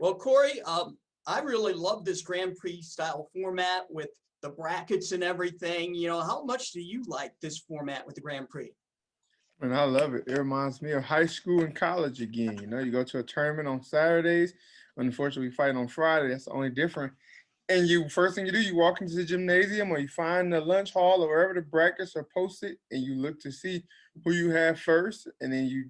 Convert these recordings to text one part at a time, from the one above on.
Well, Corey, I really love this Grand Prix style format with the brackets and everything. How much do you like this format with the Grand Prix? And I love it. It reminds me of high school and college again. You go to a tournament on Saturdays. Unfortunately, we fight on Friday. That's the only difference. And you first thing you do, you walk into the gymnasium or you find the lunch hall or wherever the brackets are posted, and you look to see who you have first, and then you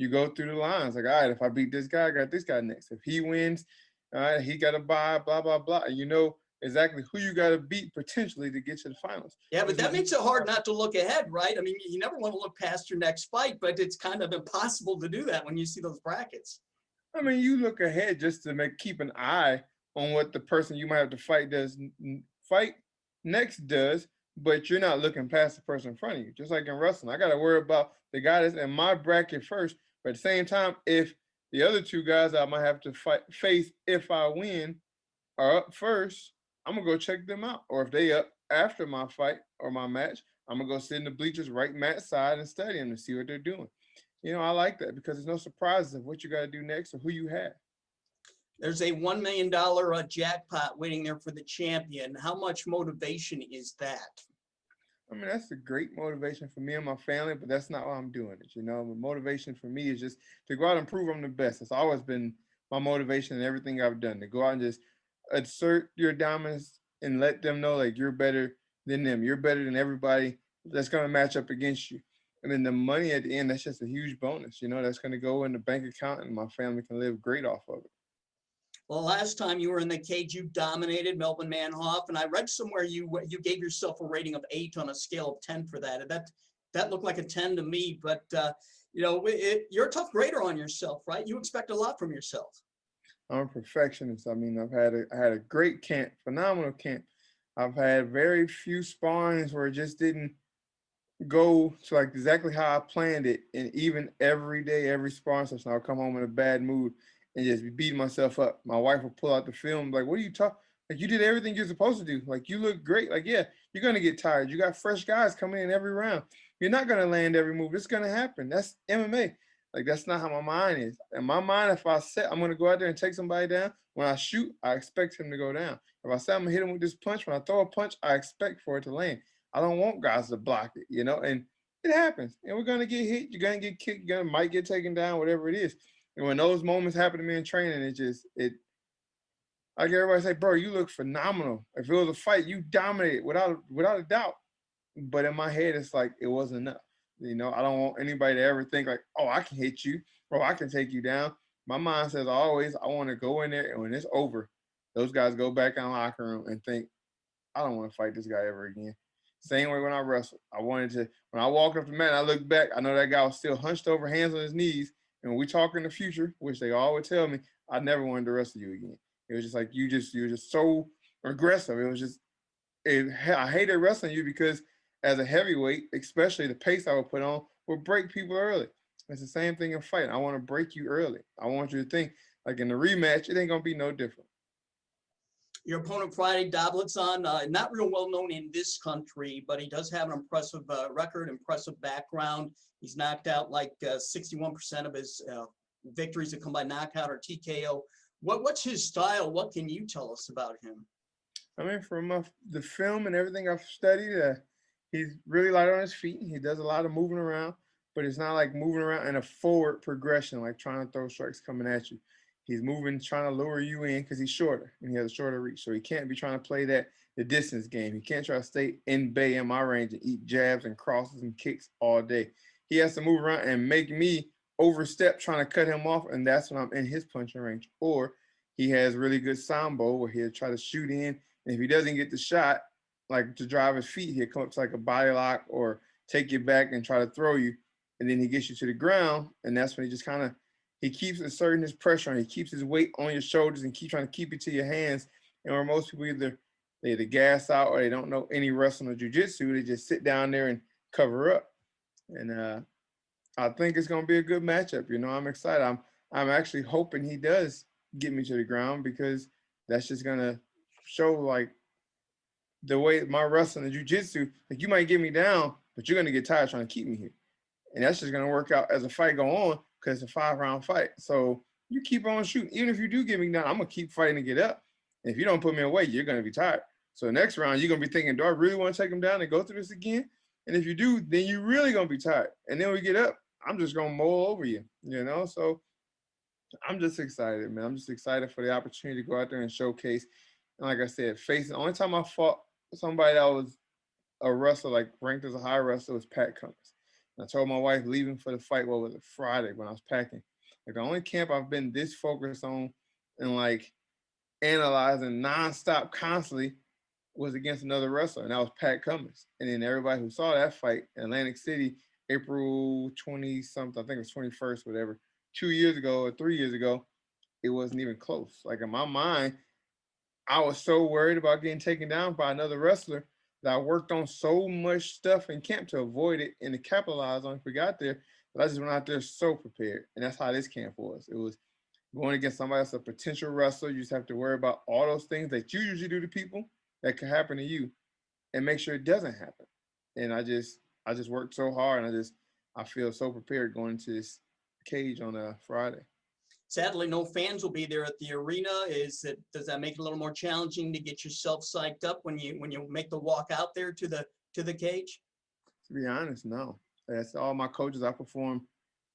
go through the lines. Like, all right, if I beat this guy, I got this guy next. If he wins, all right, he got to buy, blah, blah, blah. And you know exactly who you got to beat potentially to get to the finals. Yeah, but that makes it hard not to look ahead, right? I mean, you never want to look past your next fight, but it's kind of impossible to do that when you see those brackets. I mean, you look ahead just to keep an eye on what the person you might have to fight next does, but you're not looking past the person in front of you. Just like in wrestling, I got to worry about the guy that's in my bracket first. But at the same time, if the other two guys I might have to face if I win are up first, I'm gonna go check them out. Or if they up after my fight or my match, I'm gonna go sit in the bleachers right mat side and study them to see what they're doing. I like that because there's no surprises of what you got to do next or who you have. There's a $1 million jackpot waiting there for the champion. How much motivation is that? I mean, that's a great motivation for me and my family, but that's not why I'm doing it. The motivation for me is just to go out and prove I'm the best. It's always been my motivation in everything I've done, to go out and just assert your dominance and let them know like you're better than them. You're better than everybody that's going to match up against you. And then the money at the end, that's just a huge bonus. That's going to go in the bank account and my family can live great off of it. Well, last time you were in the cage, you dominated Melvin Manhoff, and I read somewhere you gave yourself a rating of 8 on a scale of 10 for that. That looked like a 10 to me, but you're a tough grader on yourself, right? You expect a lot from yourself. I'm a perfectionist. I mean, I had a great camp, phenomenal camp. I've had very few sparrings where it just didn't go to like exactly how I planned it. And even every day, every sparring session, I'll come home in a bad mood and just be beating myself up. My wife will pull out the film, like, what are you talking? Like, you did everything you're supposed to do. Like, you look great. Like, yeah, you're going to get tired. You got fresh guys coming in every round. You're not going to land every move. It's going to happen. That's MMA. Like, that's not how my mind is. In my mind, if I say I'm going to go out there and take somebody down, when I shoot, I expect him to go down. If I say I'm going to hit him with this punch, when I throw a punch, I expect for it to land. I don't want guys to block it, and it happens. And we're going to get hit. You're going to get kicked. Might get taken down, whatever it is. And when those moments happen to me in training, I get everybody say, bro, you look phenomenal. If it was a fight, you dominated without a doubt. But in my head, it's like, it wasn't enough. I don't want anybody to ever think like, oh, I can hit you, or I can take you down. My mind says always, I want to go in there, and when it's over, those guys go back in the locker room and think, I don't want to fight this guy ever again. Same way when I wrestled. When I walked up the mat, I looked back, I know that guy was still hunched over, hands on his knees. And when we talk in the future, which they always tell me, I never wanted to wrestle you again. It was just like, you were just so aggressive. It was just, I hated wrestling you because as a heavyweight, especially the pace I would put on would break people early. It's the same thing in fighting. I want to break you early. I want you to think, like in the rematch, it ain't going to be no different. Your opponent Friday, Dobletson, not real well known in this country, but he does have an impressive record, impressive background. He's knocked out like 61% of his victories that come by knockout or TKO. What's his style? What can you tell us about him? I mean, from the film and everything I've studied, he's really light on his feet. He does a lot of moving around, but it's not like moving around in a forward progression, like trying to throw strikes coming at you. He's moving, trying to lure you in because he's shorter and he has a shorter reach. So he can't be trying to play the distance game. He can't try to stay in bay in my range and eat jabs and crosses and kicks all day. He has to move around and make me overstep trying to cut him off, and that's when I'm in his punching range. Or he has really good sambo where he'll try to shoot in, and if he doesn't get the shot, like to drive his feet, he'll come up to like a body lock or take you back and try to throw you, and then he gets you to the ground, and that's when he just kind of he keeps asserting his pressure on. He keeps his weight on your shoulders and keep trying to keep it to your hands. And where most people they gas out or they don't know any wrestling or jiu-jitsu, they just sit down there and cover up. And I think it's gonna be a good matchup. I'm excited. I'm actually hoping he does get me to the ground because that's just gonna show like the way my wrestling and jiu-jitsu, like you might get me down, but you're gonna get tired trying to keep me here. And that's just gonna work out as a fight go on because it's a 5-round fight. So you keep on shooting. Even if you do get me down, I'm gonna keep fighting to get up. And if you don't put me away, you're gonna be tired. So next round, you're gonna be thinking, do I really want to take him down and go through this again? And if you do, then you're really gonna be tired. And then we get up, I'm just gonna mull over you, you know? So I'm just excited, man. I'm just excited for the opportunity to go out there and showcase. And like I said, face the only time I fought somebody that was a wrestler, like ranked as a high wrestler, was Pat Cummins. And I told my wife leaving for the fight, what was it, Friday when I was packing. Like the only camp I've been this focused on and like analyzing nonstop constantly was against another wrestler, and that was Pat Cummins. And then everybody who saw that fight in Atlantic City, April 20 something, I think it was 21st, whatever, 2 years ago or 3 years ago, it wasn't even close. Like in my mind, I was so worried about getting taken down by another wrestler that I worked on so much stuff in camp to avoid it and to capitalize on if we got there. But I just went out there so prepared. And that's how this camp was. It was going against somebody that's a potential wrestler. You just have to worry about all those things that you usually do to people that could happen to you and make sure it doesn't happen. And I just worked so hard, and I feel so prepared going into this cage on a Friday. Sadly, no fans will be there at the arena. Does that make it a little more challenging to get yourself psyched up when you make the walk out there to the cage? To be honest, no. That's all my coaches I perform.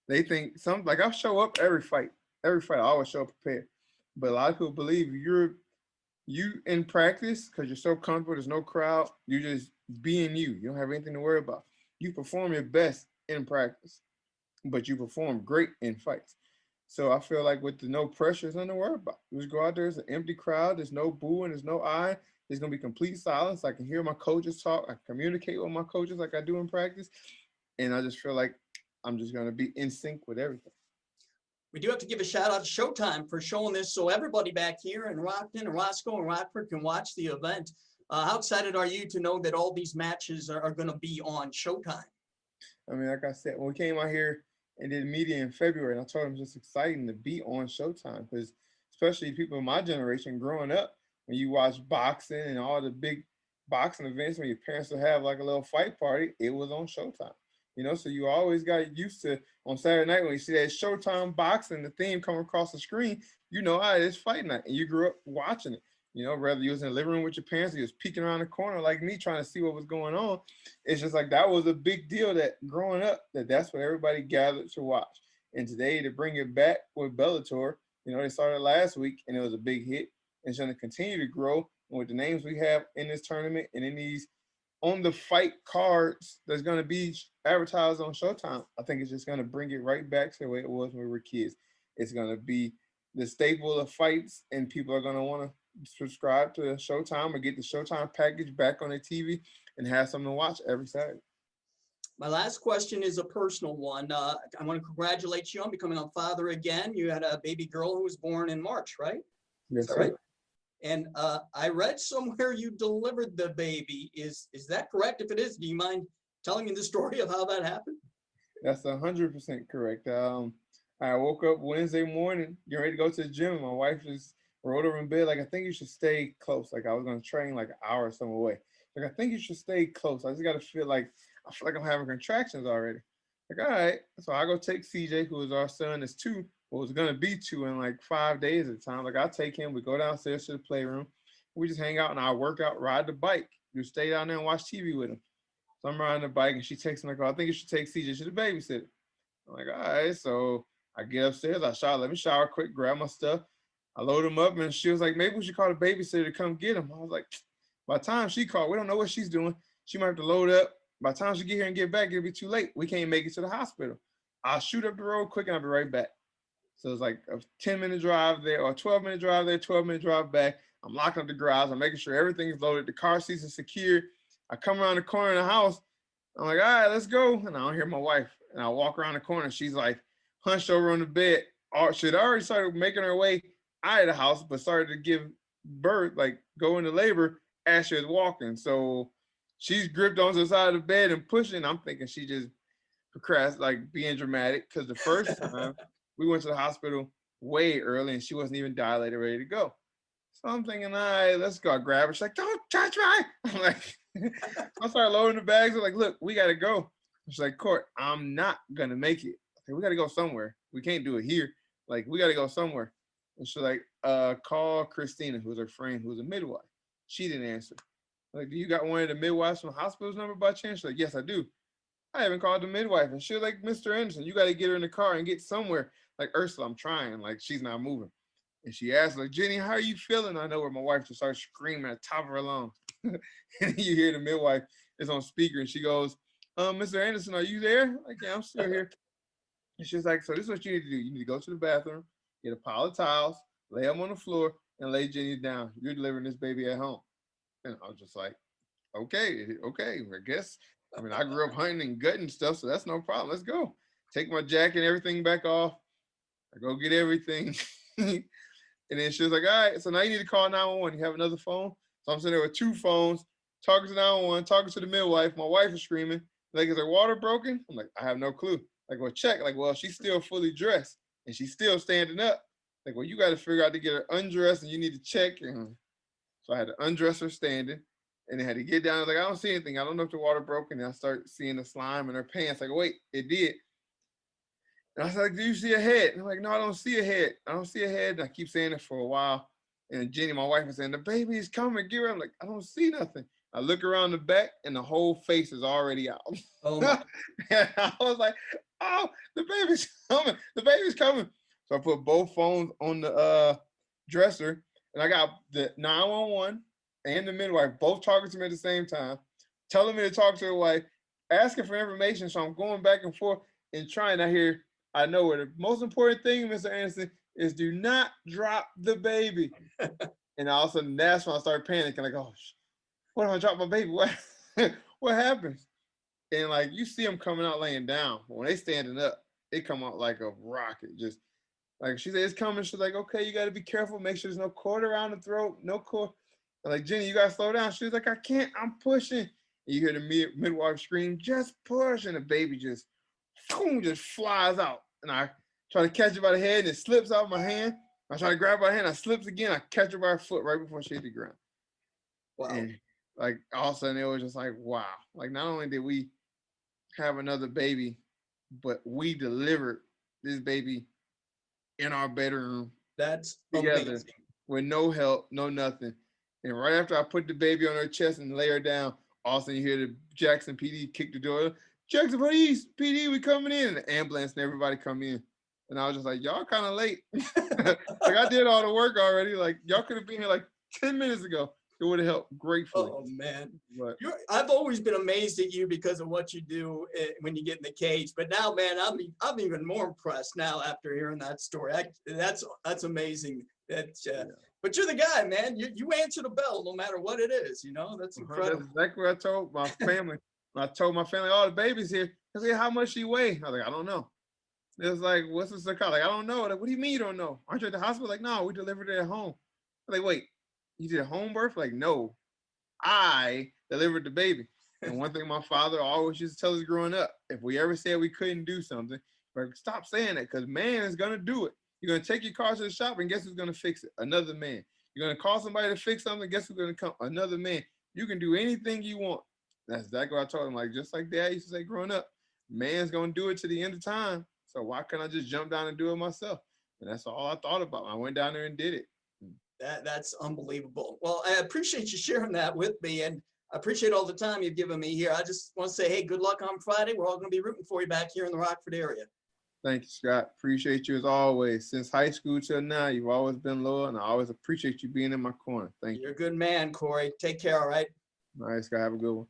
They think some like I show up every fight. Every fight I always show up prepared. But a lot of people believe you in practice because you're so comfortable, there's no crowd, you just being you. You don't have anything to worry about. You perform your best in practice, but you perform great in fights. So I feel like with the no pressure, there's nothing to worry about. You just go out there, it's an empty crowd, there's no booing, there's no eye, there's gonna be complete silence. I can hear my coaches talk, I communicate with my coaches like I do in practice. And I just feel like I'm just gonna be in sync with everything. We do have to give a shout out to Showtime for showing this so everybody back here in Rockton and Roscoe and Rockford can watch the event. How excited are you to know that all these matches are going to be on Showtime? I mean, like I said, when we came out here and did media in February, and I told them it's just exciting to be on Showtime because especially people in my generation growing up, when you watch boxing and all the big boxing events, when your parents would have like a little fight party, it was on Showtime. You know, so you always got used to on Saturday night when you see that Showtime boxing, the theme come across the screen, you know, it's fight night, and you grew up watching it. You know, whether you was in the living room with your parents, or you was peeking around the corner like me trying to see what was going on. It's just like that was a big deal that growing up, that's what everybody gathered to watch. And today to bring it back with Bellator, you know, they started last week and it was a big hit. And it's going to continue to grow. And with the names we have in this tournament and in these on the fight cards that's going to be advertised on Showtime, I think it's just going to bring it right back to the way it was when we were kids. It's going to be the staple of fights, and people are going to want to subscribe to Showtime or get the Showtime package back on their TV and have something to watch every Saturday. My last question is a personal one. I want to congratulate you on becoming a father again. You had a baby girl who was born in March, right? Yes, is that right? And I read somewhere you delivered the baby. Is that correct? If it is, do you mind telling me the story of how that happened? That's 100% correct. I woke up Wednesday morning, getting ready to go to the gym, and my wife just rolled over in bed like, I think you should stay close. Like I was going to train like an hour or some away. Like, I think you should stay close. I just got to feel like I'm having contractions already. Like, all right. So I go take CJ, who is our son, is 2, or was going to be 2 in like 5 days at the time. Like, I'll take him. We go downstairs to the playroom. We just hang out and I work out, ride the bike. Just stay down there and watch TV with him. So I'm riding the bike and she texts me like, oh, I think you should take CJ to the babysitter. I'm like, all right. So I get upstairs. I shower. Let me shower quick, grab my stuff. I load him up and she was like, maybe we should call the babysitter to come get him. I was like, by the time she called, we don't know what she's doing. She might have to load up. By the time she get here and get back, it'll be too late. We can't make it to the hospital. I'll shoot up the road quick and I'll be right back. So it's like a 10-minute drive there or a 12-minute drive there, 12-minute drive back. I'm locking up the garage. I'm making sure everything is loaded. The car seats are secure. I come around the corner of the house. I'm like, all right, let's go. And I don't hear my wife. And I walk around the corner. She's like hunched over on the bed. She'd already started making her way out of the house, but started to give birth, like go into labor as she was walking. So she's gripped onto the side of the bed and pushing. I'm thinking she just procrastinated, like being dramatic. Because the first time we went to the hospital way early and she wasn't even dilated, ready to go. So I'm thinking, all right, let's go. I grab her. She's like, don't touch me. I'm like, I started loading the bags. I'm like, look, we got to go. She's like, Court, I'm not going to make it. Okay, we got to go somewhere. We can't do it here. Like, we got to go somewhere. And she's like, call Christina, who's her friend, who's a midwife. She didn't answer. Like, do you got one of the midwives from the hospital's number by chance? She's like, yes, I do. I haven't called the midwife. And she was like, Mr. Anderson, you got to get her in the car and get somewhere. Like, Ursula, I'm trying. Like, she's not moving. And she asked, like, Jenny, how are you feeling? I know where my wife just started screaming at the top of her lungs. And you hear the midwife is on speaker and she goes, Mr. Anderson, are you there? Like, yeah, I'm still here. And she's like, so this is what you need to do. You need to go to the bathroom, get a pile of towels, lay them on the floor, and lay Jenny down. You're delivering this baby at home. And I was just like, okay, I guess. I mean, I grew up hunting and gutting stuff, so that's no problem. Let's go. Take my jacket and everything back off. I go get everything. And then she was like, all right, so now you need to call 911. You have another phone? So I'm sitting there with two phones, talking to 911, talking to the midwife. My wife is screaming. Like, is her water broken? I'm like, I have no clue. Like, well, check. Like, well, she's still fully dressed and she's still standing up. Like, well, you got to figure out to get her undressed and you need to check. And so I had to undress her standing and then had to get down. I was like, I don't see anything. I don't know if the water broken. And I start seeing the slime in her pants. Like, wait, it did. And I was like, do you see a head? And I'm like, no, I don't see a head. I don't see a head. And I keep saying it for a while. And Jenny, my wife, was saying, the baby is coming. Get her. I'm like, I don't see nothing. I look around the back and the whole face is already out. Oh my. And I was like, oh, the baby's coming. The baby's coming. So I put both phones on the dresser and I got the 911 and the midwife both talking to me at the same time, telling me to talk to the wife, asking for information. So I'm going back and forth and trying. I know where the most important thing, Mr. Anderson, is do not drop the baby. And all of a sudden, that's when I started panicking. Like, oh, what if I drop my baby? What happens? And like, you see them coming out laying down. When they standing up, they come out like a rocket. Just like she said, it's coming. She's like, okay, you got to be careful. Make sure there's no cord around the throat. No cord. I'm like, Jenny, you got to slow down. She was like, I can't. I'm pushing. And you hear the midwife scream, just push. And the baby just flies out. And I try to catch it by the head and it slips out of my hand. I try to grab her hand. I slips again. I catch her by her foot right before she hit the ground. Wow. And like all of a sudden it was just like, wow. Like not only did we have another baby, but we delivered this baby in our bedroom. That's together amazing. With no help, no nothing. And right after I put the baby on her chest and lay her down, all of a sudden you hear the Jackson PD kick the door. Jackson Police, PD, we coming in. And the ambulance and everybody come in. And I was just like, y'all kind of late. Like I did all the work already. Like y'all could have been here like 10 minutes ago. It would have helped gratefully. Oh man, but I've always been amazed at you because of what you do when you get in the cage. But now, man, I'm even more impressed now after hearing that story. That's amazing. That's But you're the guy, man. You answer the bell no matter what it is. You know, that's incredible. That's exactly what I told my family. I told my family, oh, the baby's here. I said, how much she weigh? I was like, I don't know. It was like, what's the psychology? Like, I don't know. Like, what do you mean you don't know? Aren't you at the hospital? Like, no, we delivered it at home. I'm like, wait, you did a home birth? Like, no, I delivered the baby. And one thing my father always used to tell us growing up, if we ever said we couldn't do something, like, stop saying that because man is going to do it. You're going to take your car to the shop and guess who's going to fix it? Another man. You're going to call somebody to fix something, guess who's going to come? Another man. You can do anything you want. That's exactly what I told him. Like, just like Dad used to say growing up, man's going to do it to the end of time. So why can't I just jump down and do it myself? And that's all I thought about. I went down there and did it. That's unbelievable. Well, I appreciate you sharing that with me, and I appreciate all the time you've given me here. I just want to say, hey, good luck on Friday. We're all going to be rooting for you back here in the Rockford area. Thank you, Scott. Appreciate you as always. Since high school till now, you've always been loyal, and I always appreciate you being in my corner. Thank you. You're a good man, Corey. Take care, all right? All right, Scott. Have a good one.